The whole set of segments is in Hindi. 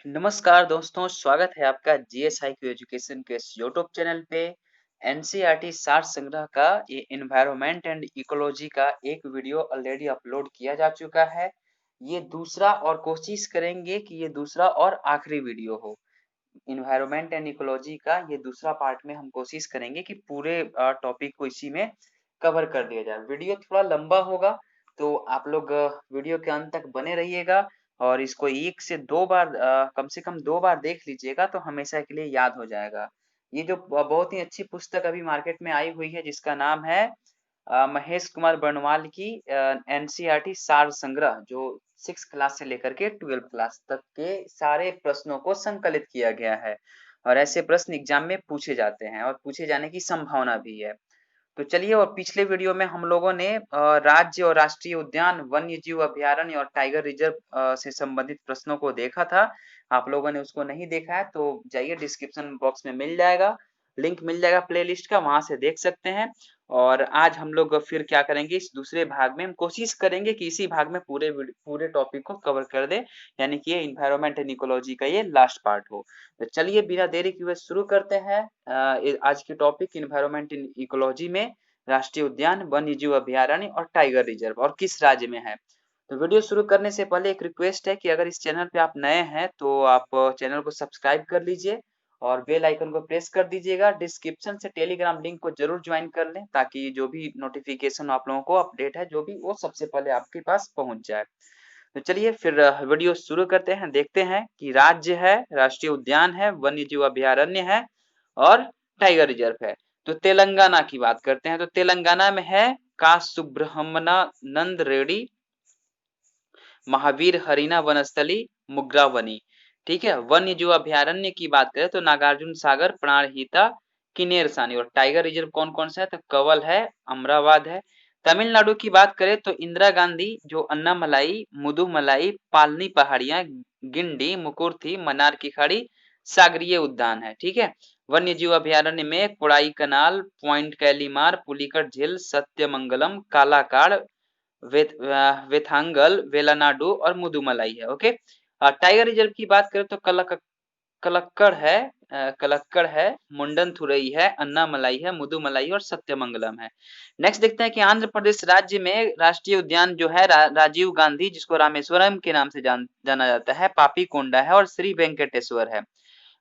नमस्कार दोस्तों, स्वागत है आपका जीएसआईक्यू एजुकेशन के इस यूट्यूब चैनल पे। एनसीईआरटी सार संग्रह का ये एनवायरनमेंट एंड इकोलॉजी का एक वीडियो ऑलरेडी अपलोड किया जा चुका है। ये दूसरा और कोशिश करेंगे कि ये दूसरा और आखिरी वीडियो हो। एनवायरनमेंट एंड इकोलॉजी का ये दूसरा पार्ट में हम कोशिश करेंगे कि पूरे टॉपिक को इसी में कवर कर दिया जाए। वीडियो थोड़ा लंबा होगा तो आप लोग वीडियो के अंत तक बने रहिएगा और इसको एक से दो बार कम से कम 2 बार देख लीजिएगा तो हमेशा के लिए याद हो जाएगा। ये जो बहुत ही अच्छी पुस्तक अभी मार्केट में आई हुई है जिसका नाम है महेश कुमार बर्णवाल की एनसीईआरटी सार संग्रह, जो 6 क्लास से लेकर के 12 क्लास तक के सारे प्रश्नों को संकलित किया गया है और ऐसे प्रश्न एग्जाम में पूछे जाते हैं और पूछे जाने की संभावना भी है। तो चलिए, और पिछले वीडियो में हम लोगों ने राज्य और राष्ट्रीय उद्यान, वन्य जीव अभयारण्य और टाइगर रिजर्व से संबंधित प्रश्नों को देखा था। आप लोगों ने उसको नहीं देखा है तो जाइए, डिस्क्रिप्शन बॉक्स में मिल जाएगा, लिंक मिल जाएगा प्लेलिस्ट का, वहां से देख सकते हैं। और आज हम लोग फिर क्या करेंगे, इस दूसरे भाग में हम कोशिश करेंगे कि इसी भाग में पूरे टॉपिक को कवर कर दे, यानी कि ये इन्वायरमेंट एंड इकोलॉजी का ये लास्ट पार्ट हो। तो चलिए बिना देरी किए शुरू करते हैं आज की टॉपिक इन्वायरमेंट इन इकोलॉजी में राष्ट्रीय उद्यान, वन्य जीव अभयारण्य और टाइगर रिजर्व और किस राज्य में है। तो वीडियो शुरू करने से पहले एक रिक्वेस्ट है कि अगर इस चैनल पे आप नए हैं तो आप चैनल को सब्सक्राइब कर लीजिए और बेल आइकन को प्रेस कर दीजिएगा। डिस्क्रिप्शन से टेलीग्राम लिंक को जरूर ज्वाइन कर लें ताकि जो भी नोटिफिकेशन आप लोगों को अपडेट है जो भी, वो सबसे पहले आपके पास पहुंच जाए। तो चलिए फिर वीडियो शुरू करते हैं। देखते हैं कि राज्य है, राष्ट्रीय उद्यान है, वन्य जीव अभयारण्य है और टाइगर रिजर्व है। तो तेलंगाना की बात करते हैं। तो तेलंगाना में है का सुब्रह्मण्यानंद रेड्डी, महावीर हरिना वनस्थली, मुग्रा वनी। ठीक है। वन्य जीव अभयारण्य की बात करें तो नागार्जुन सागर, प्राणहिता, किन्नेरसानी। और टाइगर रिजर्व कौन कौन सा है, तो कवल है, अमरावाद है। तमिलनाडु की बात करें तो इंदिरा गांधी, जो अन्नामलाई, मुदुमलाई, पालनी पहाड़ियां, गिंडी, मुकुर्थी, मन्नार की खाड़ी, सागरीय उद्यान है। ठीक है। वन्य जीव अभयारण्य में कोड़ाई कनाल, पॉइंट कैलीमार, पुलिकट झील, सत्यमंगलम, कालाकाड़, वेथांगल, वेलानाडु और मुदुमलाई है। ओके। टाइगर रिजर्व की बात करें तो कलक्कड़ है, मुंडन थुरई है, अन्नामलाई है, मुदुमलाई और सत्यमंगलम है। नेक्स्ट देखते हैं कि आंध्र प्रदेश राज्य में राष्ट्रीय उद्यान जो है राजीव गांधी, जिसको रामेश्वरम के नाम से जाना जाता है, पापी कोंडा है और श्री वेंकटेश्वर है।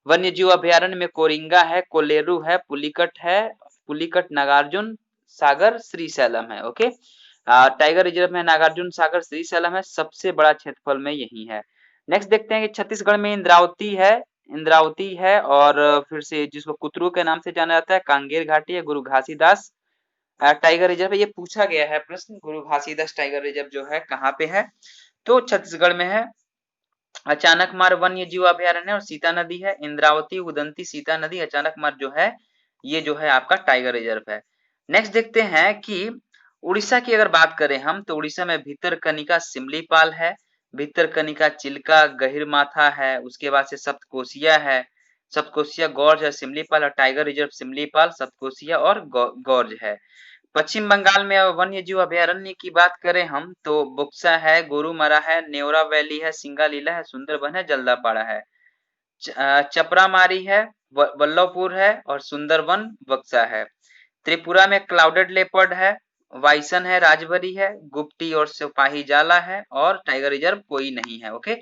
वन्य जीव अभयारण्य में कोरिंगा है, कोलेरू है, पुलिकट, नागार्जुन सागर, श्रीशैलम है। ओके। टाइगर रिजर्व में नागार्जुन सागर, श्रीशैलम है, सबसे बड़ा क्षेत्रफल में यही है। नेक्स्ट देखते हैं कि छत्तीसगढ़ में इंद्रावती है और फिर से जिसको कुतरू के नाम से जाना जाता है, कांगेर घाटी है, गुरु घासीदास टाइगर रिजर्व है। ये पूछा गया है प्रश्न, गुरु घासीदास टाइगर रिजर्व जो है कहाँ पे है, तो छत्तीसगढ़ में है। अचानकमार वन्य जीव अभयारण्य और सीता नदी है। इंद्रावती, उदंती, सीता नदी, अचानकमार जो है ये जो है आपका टाइगर रिजर्व है। नेक्स्ट देखते हैं कि उड़ीसा की अगर बात करें हम तो उड़ीसा में भितरकनिका सिमलीपाल है, भितरकनिका चिल्का गहिरमाथा है, उसके बाद से सप्तकोशिया है, सप्तकोशिया गॉर्ज है, सिमलीपाल और टाइगर रिजर्व सिमलीपाल, सप्तकोशिया और गॉर्ज है। पश्चिम बंगाल में वन्य जीव अभयारण्य की बात करें हम तो बुक्सा है, गोरुमरा है, नेवरा वैली है, सिंगालीला है, सुंदरबन है, जल्दापाड़ा है, चपरामारी है, वल्लभपुर है और सुंदरबन बक्सा है। त्रिपुरा में क्लाउडेड लेपर्ड है, वाइसन है, राजभरी है, गुप्ती और सिपाही जाला है और टाइगर रिजर्व कोई नहीं है। ओके।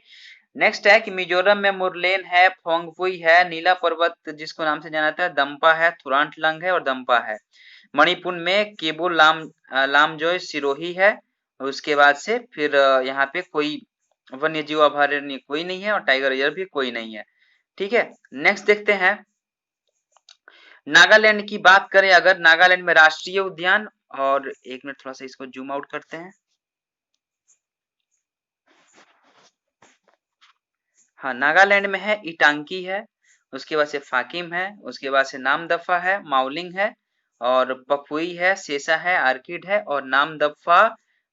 नेक्स्ट है कि मिजोरम में मुरलेन है, फोंगपुई है, नीला पर्वत जिसको नाम से जाना जाता है, दंपा है, थुरांटलंग है और दंपा है। मणिपुर में केबो लामजोय सिरोही है। उसके बाद से फिर यहाँ पे कोई वन्य जीव अभयारण्य कोई नहीं है और टाइगर रिजर्व भी कोई नहीं है। ठीक है। नेक्स्ट देखते हैं नागालैंड की बात करें अगर, नागालैंड में राष्ट्रीय उद्यान, और एक मिनट थोड़ा सा इसको जूम आउट करते हैं। हाँ, नागालैंड में है इटांकी है, उसके बाद से फाकिम है, उसके बाद से नामदफा है, माउलिंग है और पपुई है, सेसा है, आर्किड है और नामदफा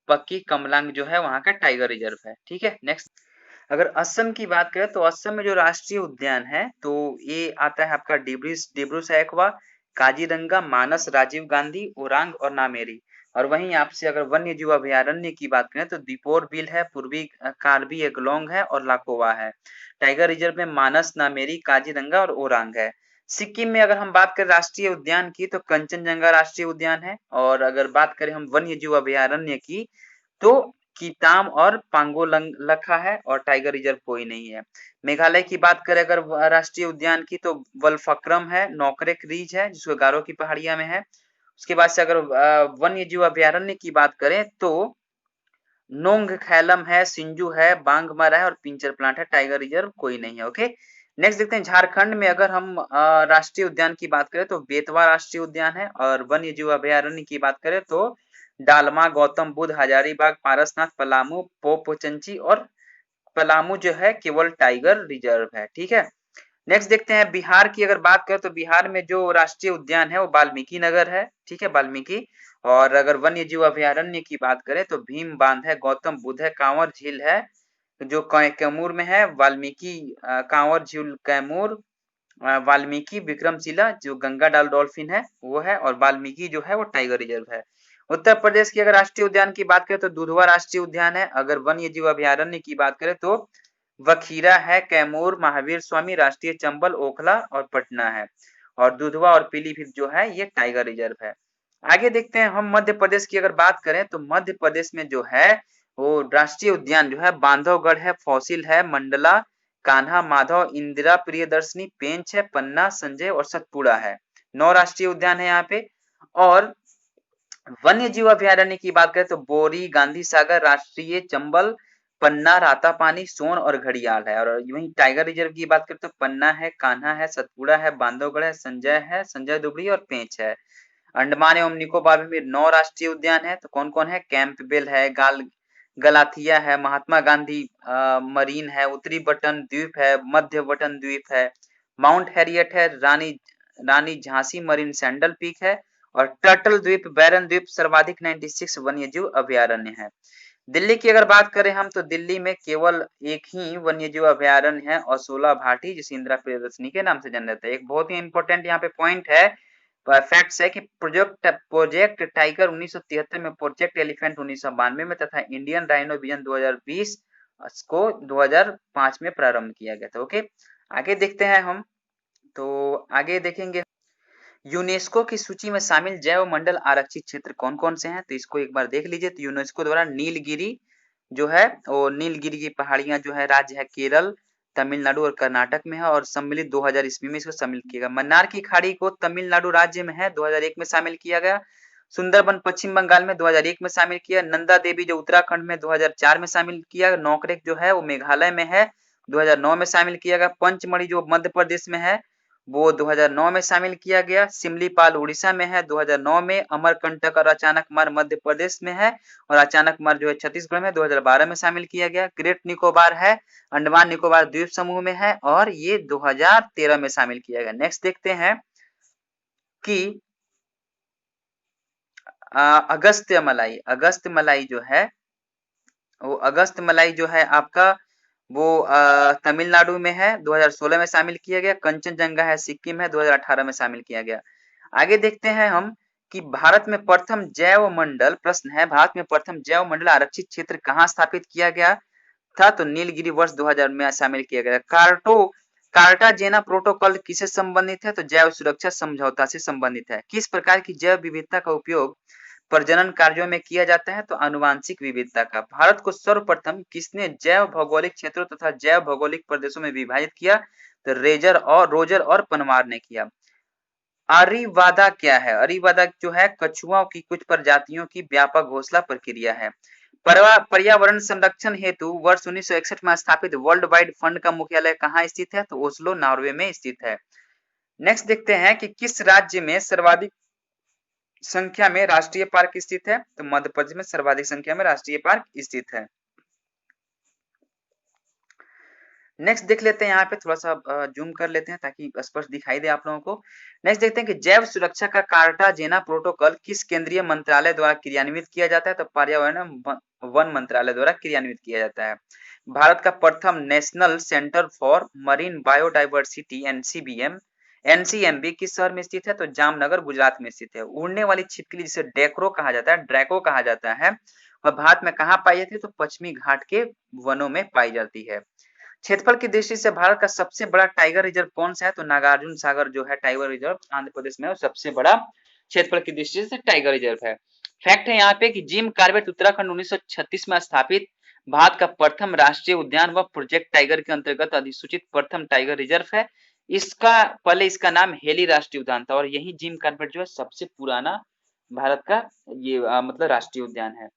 पक्की कमलांग जो है वहां का टाइगर रिजर्व है। ठीक है। नेक्स्ट अगर असम की बात करें तो असम में जो राष्ट्रीय उद्यान है तो ये आता है आपका डिब्रू सैखवा, काजीरंगा, मानस, राजीव गांधी, ओरांग और नामेरी। और वहीं आपसे अगर वन्य जीव अभयारण्य की बात करें तो दीपोर बिल है, पूर्वी कार्बी एंगलोंग है और लाकोवा है। टाइगर रिजर्व में मानस, नामेरी, काजीरंगा और ओरांग है। सिक्किम में अगर हम बात करें राष्ट्रीय उद्यान की तो कंचनजंगा राष्ट्रीय उद्यान है, और अगर बात करें हम वन्य जीव अभयारण्य की तो कीताम और पांगोलंगलखा है, और टाइगर रिजर्व कोई नहीं है। मेघालय की बात करें अगर राष्ट्रीय उद्यान की तो वल्फक्रम है, नोकरेक रीज है जिसको गारो की पहाड़िया में है। उसके बाद से अगर वन्य जीव अभयारण्य की बात करें तो नोंगखैलम है, सिंजू है, बांगमरा है और पिंचर प्लांट है। टाइगर रिजर्व कोई नहीं है। ओके, नेक्स्ट देखते हैं झारखंड में अगर हम राष्ट्रीय उद्यान की बात करें तो बेतवा राष्ट्रीय उद्यान है, और वन्य जीव अभयारण्य की बात करें तो डालमा, गौतम बुद्ध, हजारीबाग, पारसनाथ, पलामू, पोपोचंची और पलामू जो है केवल टाइगर रिजर्व है। ठीक है, नेक्स्ट देखते हैं बिहार की अगर बात करें तो बिहार में जो राष्ट्रीय उद्यान है वो वाल्मीकि नगर है। ठीक है, वाल्मीकि। और अगर वन्य जीव अभयारण्य की बात करें तो भीम बांध है, गौतम बुद्ध है, कांवर झील है जो कैमूर में है, वाल्मीकि कांवर झील कैमूर, वाल्मीकि विक्रमशिला जो गंगा डाल डॉल्फिन है वो है, और वाल्मीकि जो है वो टाइगर रिजर्व है। उत्तर प्रदेश की अगर राष्ट्रीय उद्यान की बात करें तो दुधवा राष्ट्रीय उद्यान है। अगर वन्य जीव अभयारण्य की बात करें तो वखीरा है, कैमूर, महावीर स्वामी, राष्ट्रीय चंबल, ओखला और पटना है, और दुधवा और पीलीभीत जो है ये टाइगर रिजर्व है। आगे देखते हैं हम मध्य प्रदेश की अगर बात करें तो मध्य प्रदेश में जो है वो राष्ट्रीय उद्यान जो है बांधवगढ़ है, फॉसिल है, मंडला, कान्हा, माधव, इंदिरा प्रियदर्शनी, पेंच है, पन्ना, संजय और सतपुड़ा है। 9 राष्ट्रीय उद्यान है यहाँ पे। और वन्य जीव अभयारण्य की बात करें तो बोरी, गांधी सागर, राष्ट्रीय चंबल, पन्ना, रातापानी, सोन और घड़ियाल है। और वहीं टाइगर रिजर्व की बात करें तो पन्ना है, कान्हा है, सतपुड़ा है, बांधवगढ़ है, संजय दुबरी और पेंच है। अंडमान एवं निकोबार में 9 राष्ट्रीय उद्यान है, तो कौन कौन है? कैंपबेल है, गलाथिया है, महात्मा गांधी मरीन है, उत्तरी बटन द्वीप है, मध्य बटन द्वीप है, माउंट हैरियट है, रानी झांसी मरीन सैंडल पीक है, और टर्टल द्वीप, बैरन द्वीप सर्वाधिक 96 वन्य जीव अभयारण्य है। दिल्ली की अगर बात करें हम तो दिल्ली में केवल एक ही वन्य जीव अभयारण्य है, असोला भाटी, जिसे इंदिरा प्रियदर्शनी के नाम से जाना जाता है। एक बहुत ही इंपॉर्टेंट यहाँ पे पॉइंट है, फैक्ट्स है कि प्रोजेक्ट टाइगर 1973 में, प्रोजेक्ट एलिफेंट 1992 में तथा इंडियन राइनो विजन 2020 को 2005 में प्रारंभ किया गया था। ओके, आगे देखते हैं हम, तो आगे देखेंगे यूनेस्को की सूची में शामिल जैव मंडल आरक्षित क्षेत्र कौन कौन से हैं, तो इसको एक बार देख लीजिए। तो यूनेस्को द्वारा नीलगिरी जो है वो नीलगिरी की पहाड़ियां जो है राज्य है केरल, तमिलनाडु और कर्नाटक में है, और सम्मिलित 2000 ईस्वी में इसको सम्मिलित किया गया। मन्नार की खाड़ी को तमिलनाडु राज्य में है, 2001 में शामिल किया गया। सुंदरबन पश्चिम बंगाल में 2001 में शामिल किया। नंदा देवी जो उत्तराखंड में 2004 में शामिल किया। नौकरेक जो है वो मेघालय में है, 2009 में शामिल किया गया। पंचमढ़ी जो मध्य प्रदेश में है वो 2009 में शामिल किया गया। सिमलीपाल उड़ीसा में है 2009 में। अमरकंटक और अचानकमार मध्य प्रदेश में है, और अचानकमार जो है छत्तीसगढ़ में 2012 में शामिल किया गया। ग्रेट निकोबार है अंडमान निकोबार द्वीप समूह में है, और ये 2013 में शामिल किया गया। नेक्स्ट देखते हैं कि अगस्त मलाई जो है वो अगस्त मलाई जो है आपका वो तमिलनाडु में है, 2016 में शामिल किया गया। कंचनजंगा है सिक्किम है, 2018 में शामिल किया गया। आगे देखते हैं हम कि भारत में प्रथम जैव मंडल, प्रश्न है भारत में प्रथम जैव मंडल आरक्षित क्षेत्र कहाँ स्थापित किया गया था, तो नीलगिरी वर्ष 2000 में शामिल किया गया। कार्टाजेना प्रोटोकॉल किससे संबंधित है, तो जैव सुरक्षा समझौता से संबंधित है। किस प्रकार की जैव विविधता का उपयोग प्रजनन कार्यों में किया जाता है, तो आनुवांशिक विविधता का। भारत को सर्वप्रथम किसने जैव भौगोलिक क्षेत्रों तथा जैव भौगोलिक प्रदेशों में विभाजित किया, तो रोजर और पनवार ने किया। अरीवादा क्या है? अरीवादा जो है कछुओं की कुछ प्रजातियों की व्यापक घोषणा प्रक्रिया है। पर्यावरण संरक्षण हेतु वर्ष 1961 में स्थापित वर्ल्ड वाइड फंड का मुख्यालय कहाँ स्थित है, तो ओस्लो नॉर्वे में स्थित है। नेक्स्ट देखते हैं कि किस राज्य में सर्वाधिक संख्या में राष्ट्रीय पार्क स्थित है, तो मध्य प्रदेश में सर्वाधिक संख्या में राष्ट्रीय पार्क स्थित है। नेक्स्ट देख लेते हैं, यहाँ पे थोड़ा सा जूम कर लेते हैं ताकि स्पष्ट दिखाई दे आप लोगों को। नेक्स्ट देखते हैं कि जैव सुरक्षा का कार्टाजेना प्रोटोकॉल किस केंद्रीय मंत्रालय द्वारा क्रियान्वित किया जाता है, तो पर्यावरण वन मंत्रालय द्वारा क्रियान्वित किया जाता है। भारत का प्रथम national centre for marine biodiversity NCMB किस शहर में स्थित है? तो जामनगर गुजरात में स्थित है। उड़ने वाली छिपकली जिसे डेक्रो कहा जाता है, ड्रैको कहा जाता है, वह भारत में कहाँ पाई जाती है? तो पश्चिमी घाट के वनों में पाई जाती है। क्षेत्रफल की दृष्टि से भारत का सबसे बड़ा टाइगर रिजर्व कौन सा है? तो नागार्जुन सागर जो है टाइगर रिजर्व आंध्र प्रदेश में है, सबसे बड़ा क्षेत्रफल की दृष्टि से टाइगर रिजर्व है। फैक्ट है यहाँ पे कि जिम कॉर्बेट उत्तराखंड 1936 में स्थापित भारत का प्रथम राष्ट्रीय उद्यान व प्रोजेक्ट टाइगर के अंतर्गत अधिसूचित प्रथम टाइगर रिजर्व है। इसका पहले इसका नाम हेली राष्ट्रीय उद्यान था और यही जिम कॉर्बेट जो है सबसे पुराना भारत का ये मतलब राष्ट्रीय उद्यान है।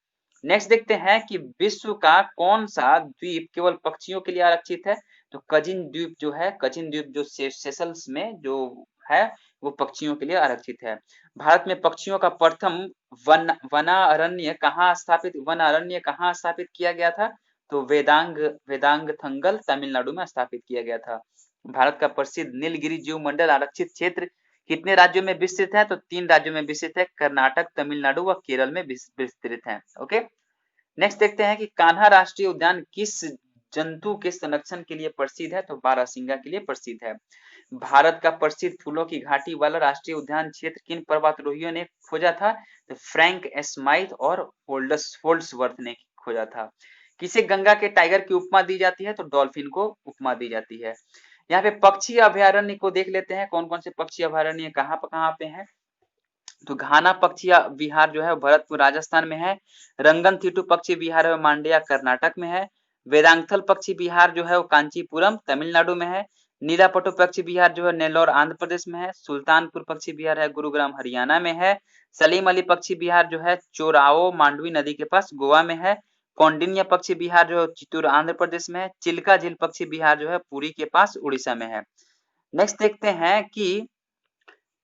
नेक्स्ट देखते हैं कि विश्व का कौन सा द्वीप केवल पक्षियों के लिए आरक्षित है? तो कजिन द्वीप जो है, कजिन द्वीप जो सेशल्स में जो है वो पक्षियों के लिए आरक्षित है। भारत में पक्षियों का प्रथम वनारण्य कहाँ स्थापित किया गया था? तो वेदांगथंगल तमिलनाडु में स्थापित किया गया था। भारत का प्रसिद्ध नीलगिरी जीव मंडल आरक्षित क्षेत्र कितने राज्यों में विस्तृत है? तो 3 राज्यों में विस्तृत है, कर्नाटक, तमिलनाडु व केरल में विस्तृत है। ओके, नेक्स्ट देखते हैं कि कान्हा राष्ट्रीय उद्यान किस जंतु के संरक्षण के लिए प्रसिद्ध है? तो बारहसिंगा के लिए प्रसिद्ध है। भारत का प्रसिद्ध फूलों की घाटी वाला राष्ट्रीय उद्यान क्षेत्र किन पर्वतारोहियों ने खोजा था? तो फ्रैंक स्माइथ और होल्ड्सवर्थ ने खोजा था। किसे गंगा के टाइगर की उपमा दी जाती है? तो डॉल्फिन को उपमा दी जाती है। यहाँ पे पक्षी अभयारण्य को देख लेते हैं, कौन कौन से पक्षी अभयारण्य कहाँ पे हैं। तो घाना पक्षी विहार जो है भरतपुर राजस्थान में है। रंगनथिट्टू पक्षी विहार है मांड्या कर्नाटक में है। वेदांगथल पक्षी विहार जो है वो कांचीपुरम तमिलनाडु में है। नीलापटो पक्षी विहार जो है नेल्लोर आंध्र प्रदेश में है। सुल्तानपुर पक्षी विहार है गुरुग्राम हरियाणा में है। सलीम अली पक्षी विहार जो है चोराओ मांडवी नदी के पास गोवा में है। कौंडिन्य पक्षी विहार जो है चित्तूर आंध्र प्रदेश में है। चिल्का झील पक्षी विहार जो है पुरी के पास उड़ीसा में है। नेक्स्ट देखते हैं कि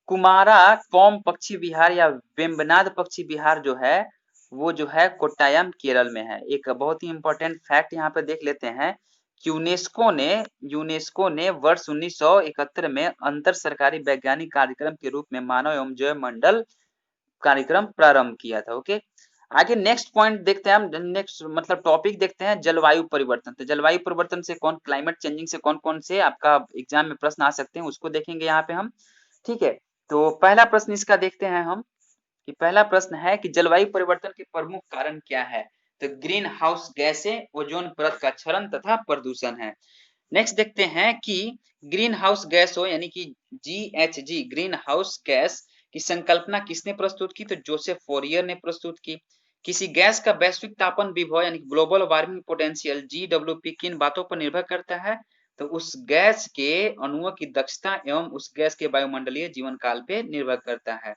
कुमारा कौम पक्षी विहार या वेम्बनाड पक्षी विहार जो है वो जो है कोट्टायम केरल में है। एक बहुत ही इंपॉर्टेंट फैक्ट यहाँ पे देख लेते हैं कि यूनेस्को ने वर्ष 1971 में अंतर सरकारी वैज्ञानिक कार्यक्रम के रूप में मानव एवं जैव मंडल कार्यक्रम प्रारंभ किया था। ओके, आगे नेक्स्ट पॉइंट देखते हैं हम, नेक्स्ट मतलब टॉपिक देखते हैं जलवायु परिवर्तन। तो जलवायु परिवर्तन से क्लाइमेट चेंजिंग से कौन कौन से आपका एग्जाम में प्रश्न आ सकते हैं उसको देखेंगे यहाँ पे हम। ठीक है, तो पहला प्रश्न इसका देखते हैं हम कि पहला प्रश्न है कि जलवायु परिवर्तन के प्रमुख कारण क्या है? तो ग्रीन हाउस गैसें, ओजोन परत का क्षरण तथा प्रदूषण है। नेक्स्ट देखते हैं कि ग्रीन हाउस गैस हो यानी कि GHG ग्रीन हाउस गैस की संकल्पना किसने प्रस्तुत की? तो जोसेफ फोरियर ने प्रस्तुत की। किसी गैस का वैश्विक तापन विभव यानी ग्लोबल वार्मिंग पोटेंशियल GWP किन बातों पर निर्भर करता है? तो उस गैस के अणुओं की दक्षता एवं उस गैस के वायुमंडलीय जीवन काल पे निर्भर करता है।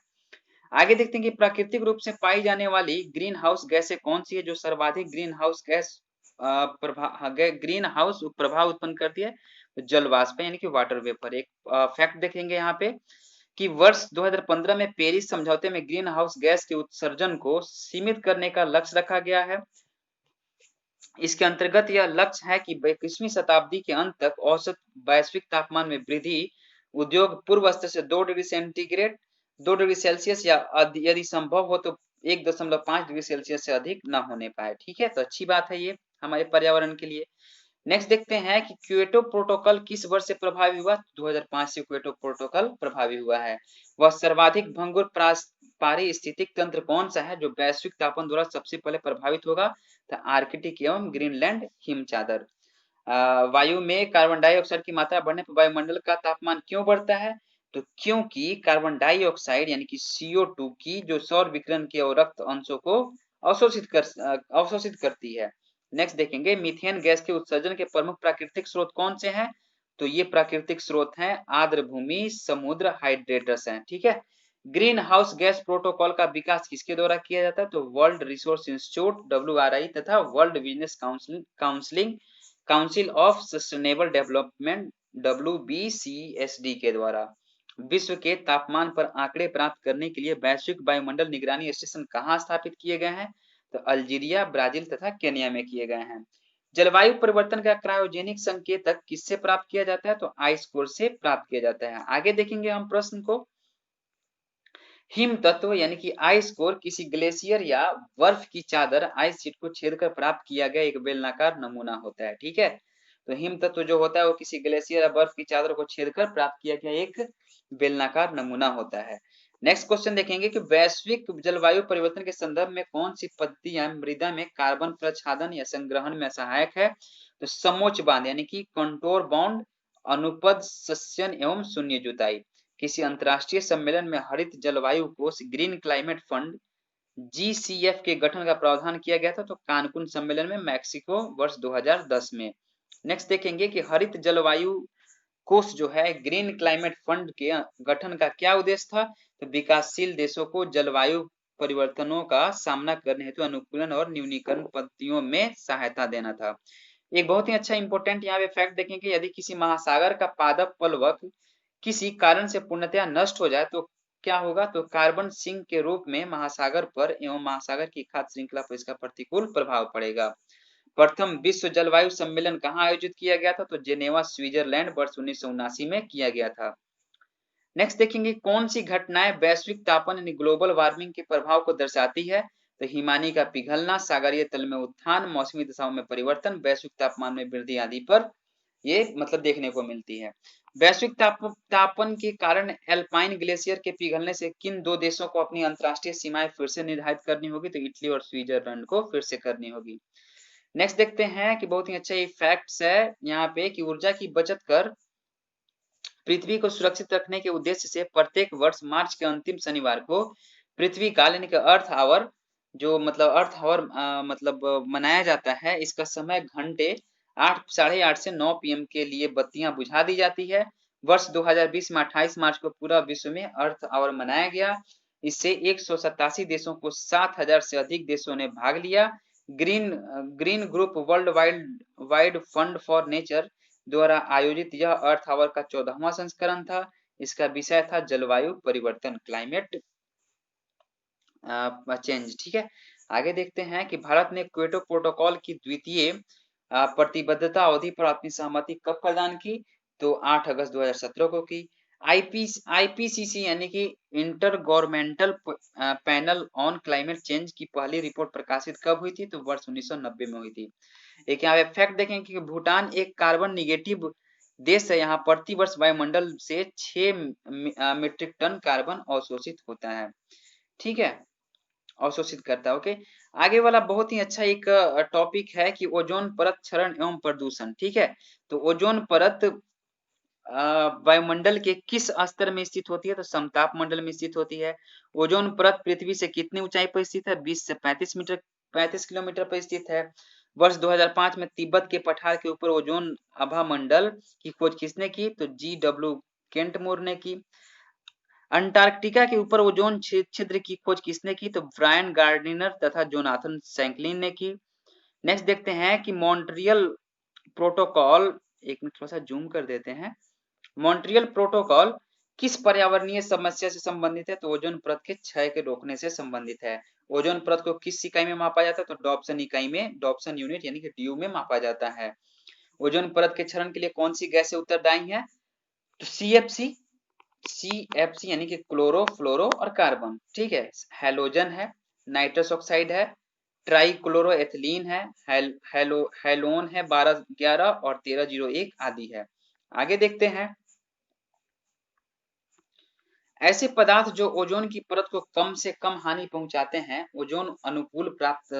आगे देखते हैं कि प्राकृतिक रूप से पाई जाने वाली ग्रीन हाउस गैसें कौन सी है जो सर्वाधिक green house gas green house प्रभाव उत्पन्न करती है? तो जल वाष्प यानी कि वाटर वेपर। एक फैक्ट देखेंगे यहाँ पे कि वर्ष 2015 में पेरिस समझौते में ग्रीन हाउस गैस के उत्सर्जन को सीमित करने का लक्ष्य रखा गया है। इसके अंतर्गत यह लक्ष्य है कि 21वीं शताब्दी के अंत तक औसत वैश्विक तापमान में वृद्धि उद्योग पूर्व स्तर से 2 डिग्री सेंटीग्रेड 2 डिग्री सेल्सियस या यदि संभव हो तो 1.5 डिग्री सेल्सियस से अधिक न होने पाए। ठीक है, तो अच्छी बात है ये हमारे पर्यावरण के लिए। नेक्स्ट देखते हैं कि क्योटो प्रोटोकॉल किस वर्ष से प्रभावी हुआ? 2005 से क्योटो प्रोटोकॉल प्रभावी हुआ है। वह सर्वाधिक भंगुर पारिस्थितिक तंत्र कौन सा है जो वैश्विक तापन द्वारा सबसे पहले प्रभावित होगा? तो आर्कटिक एवं ग्रीनलैंड हिम चादर। वायु में कार्बन डाइऑक्साइड की मात्रा बढ़ने पर वायुमंडल का तापमान क्यों बढ़ता है? तो क्योंकि कार्बन डाइऑक्साइड यानी कि CO2 की जो सौर विकिरण के अवरक्त अंशों को अवशोषित करती है। नेक्स्ट देखेंगे मीथेन गैस के उत्सर्जन के प्रमुख प्राकृतिक स्रोत कौन से हैं? तो ये प्राकृतिक स्रोत हैं आर्द्र भूमि, समुद्र, हाइड्रेटस हैं। ठीक है, ग्रीन हाउस गैस प्रोटोकॉल का विकास किसके द्वारा किया जाता है? तो वर्ल्ड रिसोर्स इंस्टीट्यूट WRI तथा world business council of sustainable development WBCSD के द्वारा। विश्व के तापमान पर आंकड़े प्राप्त करने के लिए वैश्विक वायुमंडल निगरानी स्टेशन कहाँ स्थापित किए गए हैं? तो अल्जीरिया, ब्राजील तथा केन्या में किए गए हैं। जलवायु परिवर्तन का क्रायोजेनिक संकेतक किससे प्राप्त किया जाता है? तो आई स्कोर से प्राप्त किया जाता है। आगे देखेंगे हम प्रश्न को। हिम तत्व यानी कि आइस कोर किसी ग्लेशियर या बर्फ की चादर आइस शीट को छेद कर प्राप्त किया गया एक बेलनाकार नमूना होता है। ठीक है, तो हिम तत्व जो होता है वो किसी ग्लेशियर या बर्फ की चादर को छेद कर प्राप्त किया गया एक बेलनाकार नमूना होता है। नेक्स्ट क्वेश्चन देखेंगे कि वैश्विक जलवायु परिवर्तन के संदर्भ में कौन सी पद्धतियां मृदा में कार्बन प्रच्छादन या संग्रहण में सहायक है? तो समोच्च बांध यानी कि कंटोर बाउंड, अनुपद सस्यन एवं शून्य जुताई। किसी अंतरराष्ट्रीय सम्मेलन में हरित जलवायु कोष ग्रीन क्लाइमेट फंड जीसीएफ के गठन का प्रावधान किया गया था, तो कानकुन सम्मेलन में मैक्सिको वर्ष 2010 में। नेक्स्ट देखेंगे कि हरित जलवायु कोष जो है ग्रीन क्लाइमेट फंड के गठन का क्या उद्देश्य था? तो विकासशील देशों को जलवायु परिवर्तनों का सामना करने हेतु अनुकूलन और न्यूनीकरण पद्धतियों में सहायता देना था। एक बहुत ही अच्छा इंपॉर्टेंट यहाँ पे फैक्ट देखेंगे, यदि किसी महासागर का पादप प्लवक किसी कारण से पूर्णतया नष्ट हो जाए तो क्या होगा? तो कार्बन सिंक के रूप में महासागर पर एवं महासागर की खाद्य श्रृंखला पर इसका प्रतिकूल प्रभाव पड़ेगा। प्रथम विश्व जलवायु सम्मेलन कहाँ आयोजित किया गया था? तो जेनेवा स्विट्जरलैंड वर्ष 1979 में किया गया था। नेक्स्ट देखेंगे कौन सी घटनाएं वैश्विक तापन यानी ग्लोबल वार्मिंग के प्रभाव को दर्शाती है? तो हिमानी का पिघलना, सागरीय तल में उत्थान, मौसमी दशाओं में परिवर्तन, वैश्विक तापमान में वृद्धि आदि पर ये मतलब देखने को मिलती है। वैश्विक तापन के कारण एल्पाइन ग्लेशियर के पिघलने से किन दो देशों को अपनी अंतरराष्ट्रीय सीमाएं फिर से निर्धारित करनी होगी? तो इटली और स्विट्जरलैंड को फिर से करनी होगी। नेक्स्ट देखते हैं कि बहुत ही अच्छा ये फैक्ट्स है यहाँ पे कि ऊर्जा की बचत कर पृथ्वी को सुरक्षित रखने के उद्देश्य से प्रत्येक वर्ष मार्च के अंतिम शनिवार को पृथ्वी काल यानी कि अर्थ आवर जो मतलब अर्थ आवर मतलब मनाया जाता है। इसका समय घंटे 8 साढ़े 8 से 9 PM के लिए बत्तियां बुझा दी जाती है। वर्ष 2020 में 28 मार्च को पूरा विश्व में अर्थ आवर मनाया गया। इससे 187 देशों को 7000 से अधिक देशों ने भाग लिया। Green green group world wide fund for nature द्वारा आयोजित यह अर्थ आवर का 14वां संस्करण था। इसका विषय था जलवायु परिवर्तन, क्लाइमेट चेंज। ठीक है, आगे देखते हैं कि भारत ने क्योटो प्रोटोकॉल की द्वितीय प्रतिबद्धता अवधि पर अपनी सहमति कब प्रदान की? तो 8 अगस्त 2017 को की। आईपीसीसी यानी कि inter governmental panel on climate change की पहली रिपोर्ट प्रकाशित कब हुई थी? तो वर्ष 1990 में हुई थी। एक यहाँ पे फैक्ट देखें कि भूटान एक कार्बन निगेटिव देश है। यहाँ प्रति वर्ष वायुमंडल से 6 मीट्रिक टन कार्बन अवशोषित होता है। ठीक है, अवशोषित करता है। ओके, आगे वाला बहुत ही अच्छा एक टॉपिक है कि ओजोन परत क्षरण एवं प्रदूषण। ठीक है, तो ओजोन परत वायुमंडल के किस स्तर में स्थित होती है? तो समताप मंडल में स्थित होती है। ओजोन परत पृथ्वी से कितनी ऊंचाई पर स्थित है? 20 से 35 किलोमीटर पर स्थित है। वर्ष 2005 में तिब्बत के पठार के ऊपर ओजोन आभा मंडल की खोज किसने की? तो GW केंटमूर ने की। अंटार्कटिका के ऊपर ओजोन छिद्र की खोज किसने की? तो ब्रायन गार्डिनर तथा जोनाथन सैंकलिन ने की। नेक्स्ट देखते हैं कि मॉन्ट्रियल प्रोटोकॉल, एक मिनट थोड़ा सा जूम कर देते हैं। मॉन्ट्रियल प्रोटोकॉल किस पर्यावरणीय समस्या से संबंधित है? तो ओजोन परत के क्षय के रोकने से संबंधित है। ओजोन परत को किस इकाई में मापा जाता है? तो डॉप्सन इकाई में, डॉप्सन यूनिट यानी कि DU में मापा जाता है। ओजोन परत के क्षरण के लिए कौन सी गैसें उत्तरदायी हैं? तो CFC यानी कि क्लोरो, फ्लोरो और कार्बन। ठीक है, हेलोजन है, नाइट्रस ऑक्साइड है, ट्राइक्लोरोएथिलीन है, हेलोन है 1211 और 1301 आदि है। आगे देखते हैं, ऐसे पदार्थ जो ओजोन की परत को कम से कम हानि पहुंचाते हैं, ओजोन अनुकूल प्राप्त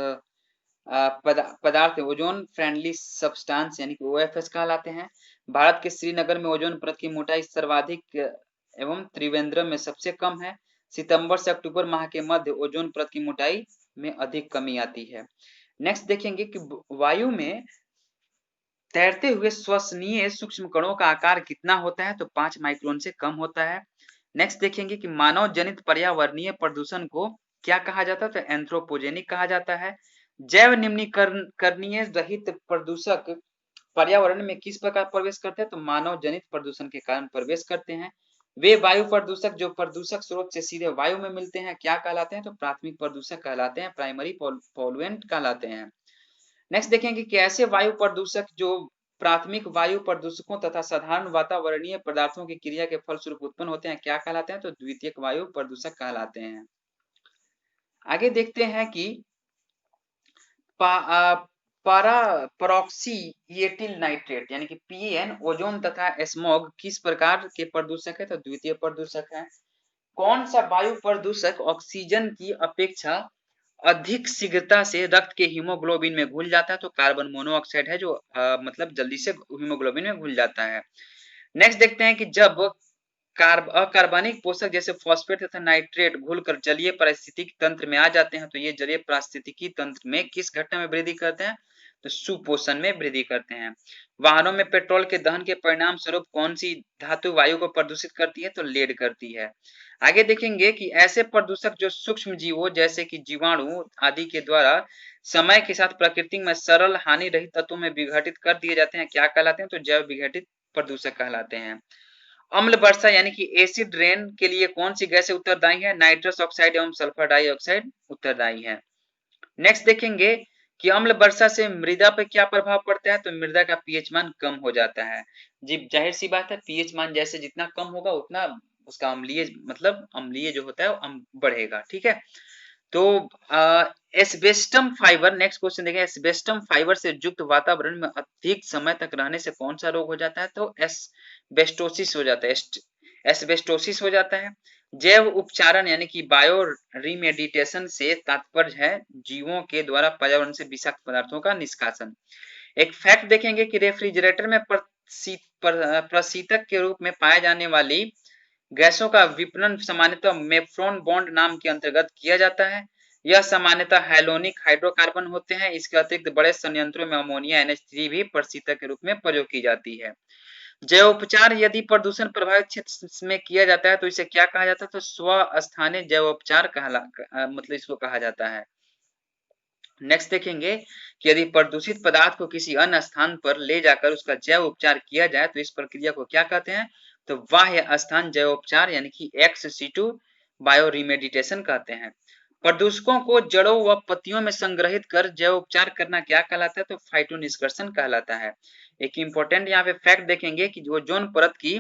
पदार्थ ओजोन फ्रेंडली सब्सटेंस यानी कि OFS कहलाते हैं। भारत के श्रीनगर में ओजोन परत की मोटाई सर्वाधिक एवं त्रिवेंद्रम में सबसे कम है। सितंबर से अक्टूबर माह के मध्य ओजोन परत की मोटाई में अधिक कमी आती है। नेक्स्ट देखेंगे कि वायु में तैरते हुए श्वसनीय सूक्ष्म कणों का आकार कितना होता है? तो 5 माइक्रोन से कम होता है। नेक्स्ट देखेंगे कि मानव जनित पर्यावरणीय प्रदूषण को क्या कहा जाता है? तो एंथ्रोपोजेनिक कहा जाता है। जैव निम्नीकरणीय रहित प्रदूषक पर्यावरण में किस प्रकार प्रवेश करते हैं? तो मानव जनित प्रदूषण के कारण प्रवेश करते हैं। वे वायु प्रदूषक जो प्रदूषक स्रोत से सीधे वायु में मिलते हैं क्या कहलाते हैं? तो प्राथमिक प्रदूषक कहलाते हैं, प्राइमरी पॉल्यूएंट कहलाते हैं। नेक्स्ट देखेंगे कि ऐसे वायु प्रदूषक जो प्राथमिक वायु प्रदूषकों तथा साधारण वातावरणीय पदार्थों की क्रिया के फलस्वरूप उत्पन्न होते हैं क्या कहलाते हैं? तो द्वितीयक वायु प्रदूषक कहलाते हैं। आगे देखते हैं कि परऑक्सीएटिल नाइट्रेट यानी कि PN ओजोन तथा स्मॉग किस प्रकार के प्रदूषक है? तो द्वितीय प्रदूषक है। कौन सा वायु प्रदूषक ऑक्सीजन की अपेक्षा अधिक शीघ्रता से रक्त के हीमोग्लोबिन में घुल जाता है? तो कार्बन मोनोऑक्साइड है, जो मतलब जल्दी से हीमोग्लोबिन में घुल जाता है। नेक्स्ट देखते हैं कि जब अकार्बनिक पोषक जैसे फॉस्फेट तथा नाइट्रेट घुलकर जलीय पारिस्थितिकी तंत्र में आ जाते हैं, तो ये जलीय पारिस्थितिकी तंत्र में किस घटना में वृद्धि करते हैं? तो सुपोषण में वृद्धि करते हैं। वाहनों में पेट्रोल के दहन के परिणाम स्वरूप कौन सी धातु वायु को प्रदूषित करती है? तो लेड करती है। आगे देखेंगे कि ऐसे प्रदूषक जो सूक्ष्म जीवों जैसे कि जीवाणु आदि के द्वारा समय के साथ प्रकृति में सरल हानि रहित तत्वों में विघटित कर दिए जाते हैं, क्या कहलाते हैं? तो जैव विघटित प्रदूषक कहलाते हैं। अम्ल वर्षा यानी कि एसिड रेन के लिए कौन सी गैसें उत्तरदायी है? नाइट्रस ऑक्साइड एवं सल्फर डाइऑक्साइड उत्तरदायी है। नेक्स्ट देखेंगे कि अम्ल वर्षा से मृदा पर क्या प्रभाव पड़ता है? तो मृदा का पीएच मान कम हो जाता है। जी जाहिर सी बात है, पीएच मान जैसे जितना कम होगा उतना उसका अम्लीय मतलब अम्लीय जो होता है वो बढ़ेगा। ठीक है, तो एस्बेस्टम फाइबर, नेक्स्ट क्वेश्चन देखें, एस्बेस्टम फाइबर से युक्त वातावरण में अधिक समय तक रहने से कौन सा रोग हो जाता है? तो एस्बेस्टोसिस हो जाता है, एस्बेस्टोसिस हो जाता है। जैव उपचारण यानी कि बायो रिमेडिटेशन से तात्पर्य है जीवों के द्वारा पर्यावरण से विषाक्त पदार्थों का निष्कासन। एक फैक्ट देखेंगे कि रेफ्रिजरेटर में प्रशीतक के रूप में पाए जाने वाली गैसों का विपणन सामान्यतः मेफ्रॉन बॉन्ड नाम के अंतर्गत किया जाता है। यह सामान्यतः हैलोनिक हाइड्रोकार्बन होते हैं। इसके अतिरिक्त बड़े संयंत्रों में अमोनिया NH3 भी प्रशीतक के रूप में प्रयोग की जाती है। जैवोपचार यदि प्रदूषण प्रभावित क्षेत्र में किया जाता है तो इसे क्या कहा जाता है? तो स्वस्थानीय जैवोपचार मतलब इसको कहा जाता है। नेक्स्ट देखेंगे कि यदि प्रदूषित पदार्थ को किसी अन्य स्थान पर ले जाकर उसका जैव उपचार किया जाए तो इस प्रक्रिया को क्या कहते हैं? तो बाह्य स्थान जैवोपचार यानी कि ex-situ बायो रिमेडिटेशन कहते हैं। प्रदूषकों को जड़ों व पत्तियों में संग्रहित कर जैव उपचार करना क्या कहलाता है? तो फाइटो निष्कर्षण कहलाता है। एक इंपॉर्टेंट यहाँ पे फैक्ट देखेंगे कि जो ओजोन परत की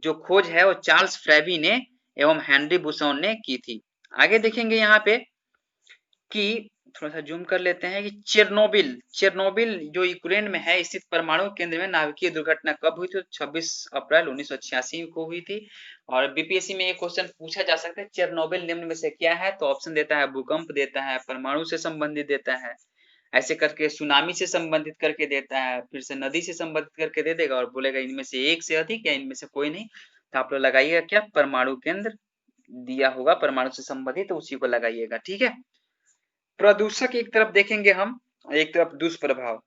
जो खोज है वो चार्ल्स फ्रेबी ने एवं हेनरी बुसौन ने की थी। आगे देखेंगे यहाँ पे कि थोड़ा सा जूम कर लेते हैं कि चेरनोबिल जो यूक्रेन में है स्थित परमाणु केंद्र में नाभिकीय दुर्घटना कब हुई थी? तो 26 अप्रैल 1986 को हुई थी। और बीपीएससी में ये क्वेश्चन पूछा जा सकता है, चेरनोबिल निम्न में से क्या है? तो ऑप्शन देता है भूकंप देता है, परमाणु से संबंधित देता है, ऐसे करके सुनामी से संबंधित करके देता है, फिर से नदी से संबंधित करके दे देगा और बोलेगा इनमें से एक से अधिक या इनमें से कोई नहीं। तो आप लोग लगाइएगा क्या? परमाणु केंद्र दिया होगा परमाणु से संबंधित, तो उसी को लगाइएगा। ठीक है, प्रदूषक एक तरफ देखेंगे हम, एक तरफ दुष्प्रभाव।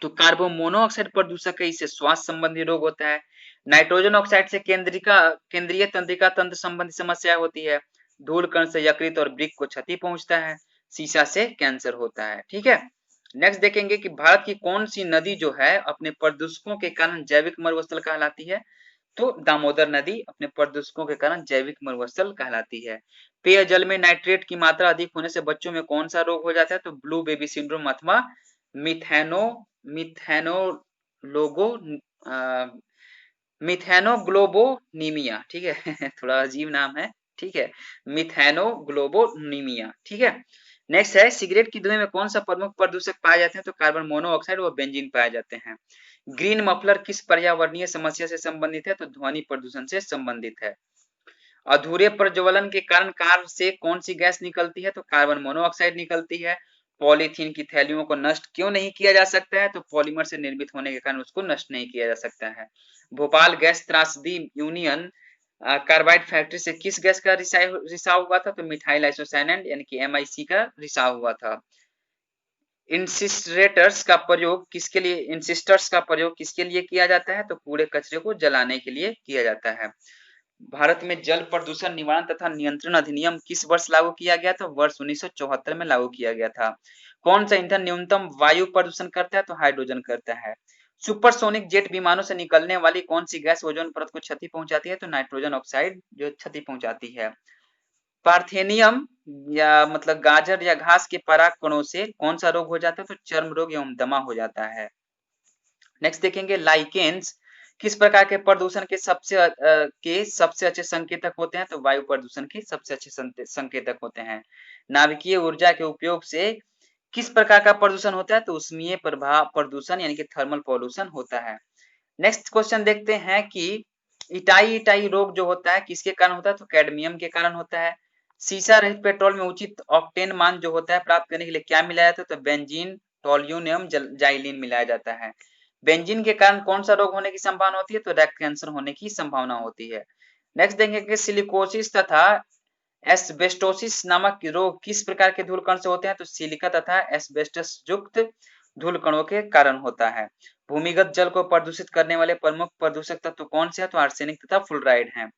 तो कार्बन मोनोऑक्साइड प्रदूषक है, इससे स्वास्थ्य संबंधी रोग होता है। नाइट्रोजन ऑक्साइड से केंद्रीय तंत्रिका तंत्र संबंधी समस्या होती है। धूल कण से यकृत और वृक्क को क्षति पहुंचता है। सीसा से कैंसर होता है। ठीक है, नेक्स्ट देखेंगे कि भारत की कौन सी नदी जो है अपने प्रदूषकों के कारण जैविक मरुस्थल कहलाती है? तो दामोदर नदी अपने प्रदूषकों के कारण जैविक मरुस्थल कहलाती है। पेयजल में नाइट्रेट की मात्रा अधिक होने से बच्चों में कौन सा रोग हो जाता है? तो ब्लू बेबी सिंड्रोम अथवा मिथेनो मिथेनोलोगो मिथेनोग्लोबोनीमिया। ठीक है थोड़ा अजीब नाम है। ठीक है, मिथेनोग्लोबोनीमिया। ठीक है, नेक्स्ट है सिगरेट की धुएं में कौन सा प्रमुख प्रदूषक पाए जाते हैं? तो कार्बन मोनोऑक्साइड व बेंजीन पाए जाते हैं। ग्रीन मफलर किस पर्यावरणीय समस्या से संबंधित है? तो ध्वनि प्रदूषण से संबंधित है। अधूरे प्रज्वलन के कारण कार से कौन सी गैस निकलती है? तो कार्बन मोनोऑक्साइड निकलती है। पॉलीथीन की थैलियों को नष्ट क्यों नहीं किया जा सकता है? तो पॉलीमर से निर्मित होने के कारण उसको नष्ट नहीं किया जा सकता है। भोपाल गैस त्रासदी यूनियन कार्बाइड फैक्ट्री से किस गैस का रिसाव हुआ था? तो मिथाइल आइसोसाइनेट यानी कि MIC का रिसाव हुआ था। इंसिस्टर्स का प्रयोग किसके लिए किया जाता है? तो कूड़े कचरे को जलाने के लिए किया जाता है। भारत में जल प्रदूषण निवारण तथा नियंत्रण अधिनियम किस वर्ष लागू किया गया था? वर्ष 1974 में लागू किया गया था। कौन सा ईंधन न्यूनतम वायु प्रदूषण करता है? तो हाइड्रोजन करता है। सुपरसोनिक जेट विमानों से निकलने वाली कौन सी गैस ओजोन परत को क्षति पहुंचाती है? तो नाइट्रोजन ऑक्साइड जो क्षति पहुंचाती है। पार्थेनियम या मतलब गाजर या घास के पराग कणों से कौन सा रोग हो जाता है? तो चर्म रोग एवं दमा हो जाता है। नेक्स्ट देखेंगे लाइकेन्स किस प्रकार के प्रदूषण के सबसे अच्छे संकेतक होते हैं? तो वायु प्रदूषण के सबसे अच्छे संकेतक होते हैं। नाभिकीय ऊर्जा के उपयोग से किस प्रकार का प्रदूषण होता है? तो उष्मीय प्रभाव प्रदूषण यानी कि थर्मल पॉल्यूशन होता है। नेक्स्ट क्वेश्चन देखते हैं कि इटाई इटाई रोग जो होता है किसके कारण होता है? तो कैडमियम के कारण होता है। सीसा रहित पेट्रोल में उचित ऑक्टेन मान जो होता है प्राप्त करने के लिए क्या मिलाया जाता है? तो बेंजीन, टोल्यून एवं जाइलिन मिलाया जाता है। बेंजीन के कारण कौन सा रोग होने की संभावना होती है? तो रैक कैंसर होने की संभावना होती है। नेक्स्ट देखेंगे कि सिलिकोसिस तथा एस्बेस्टोसिस नामक रोग किस प्रकार के धूल कण से होते हैं? तो सिलिका तथा एस्बेस्टस युक्त धूल कणों के कारण होता है। भूमिगत जल को प्रदूषित करने वाले प्रमुख प्रदूषक तत्व कौन से हैं? तो आर्सेनिक तथा फ्लोराइड हैं।